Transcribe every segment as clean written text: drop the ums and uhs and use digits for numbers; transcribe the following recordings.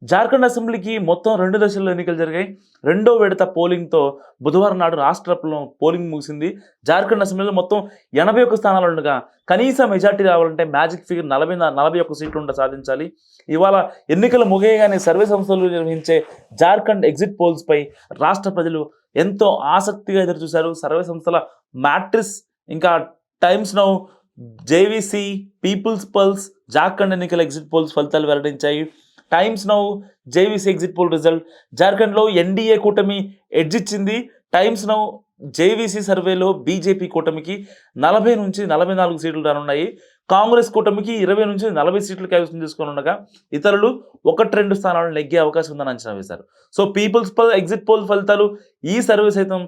జార్ఖండ్ అసెంబ్లీకి మొత్తం 2 దశల్లో ఎన్నికలు జరిగాయి. రెండో విడత పోలింగ్‌తో బుధవారం నాడు రాష్ట్రంలో పోలింగ్ ముగిసింది. జార్ఖండ్ అసెంబ్లీలో మొత్తం 81 స్థానాలు ఉండగా కనీస మెజార్టీ రావాలంటే మ్యాజిక్ ఫిగర్ 41 సీట్లు సాధించాలి. ఇవాళ ఎన్నికలు ముగియగానే సర్వే సంస్థలు నిర్వహించే జార్ఖండ్ ఎగ్జిట్ పోల్స్‌పై రాష్ట్ర ప్రజలు ఎంతో ఆసక్తిగా ఎదురుచూశారు. సర్వే సంస్థల మ్యాట్రిక్స్, ఇంకా Times Now, JVC, People's Pulse Jharkhand ఎన్నికల ఎగ్జిట్ పోల్స్ ఫలితాలు వెల్లడించాయి. Times Now, JVC exit poll result జార్ఖండ్లో ఎన్డీఏ కూటమి ఎడ్జ్ ఇచ్చింది. టైమ్స్ నౌ, జేవీసీ సర్వేలో బీజేపీ కూటమికి 40 నుంచి 44 సీట్లు రానున్నాయి. కాంగ్రెస్ కూటమికి 20 నుంచి 40 సీట్లు కైవసం చేసుకొని ఉండగా ఇతరులు 1-2 స్థానాలను నెగ్గే అవకాశం ఉందని అంచనా వేశారు. సో పీపుల్స్ పల్ ఎగ్జిట్ పోల్ ఫలితాలు ఈ సర్వే సైతం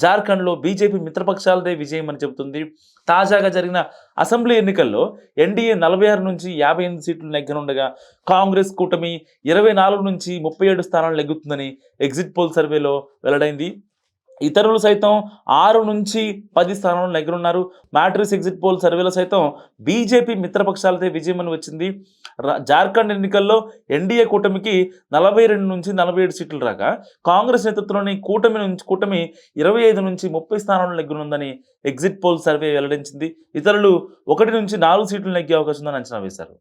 జార్ఖండ్లో బీజేపీ మిత్రపక్షాలదే విజయం అని చెబుతుంది. తాజాగా జరిగిన అసెంబ్లీ ఎన్నికల్లో ఎన్డీఏ 46 నుంచి 58 సీట్లు నెగ్గనుండగా కాంగ్రెస్ కూటమి 24 నుంచి 37 స్థానాలు నెగ్గుతుందని ఎగ్జిట్ పోల్ సర్వేలో వెల్లడైంది. ఇతరులు సైతం 6 నుంచి 10 స్థానాలు నెగ్గనున్నారు. మ్యాట్రిక్స్ ఎగ్జిట్ పోల్ సర్వేలో సైతం బీజేపీ మిత్రపక్షాలతో విజయం అని వచ్చింది. జార్ఖండ్ ఎన్నికల్లో ఎన్డీఏ కూటమికి 42 నుంచి 47 సీట్లు రాగా కాంగ్రెస్ నేతృత్వంలోని కూటమి 25 నుంచి 30 స్థానాలు నెగ్గనుందని ఎగ్జిట్ పోల్ సర్వే వెల్లడించింది. ఇతరులు 1 నుంచి 4 సీట్లు నెగ్గే అవకాశం ఉందని అంచనా వేశారు.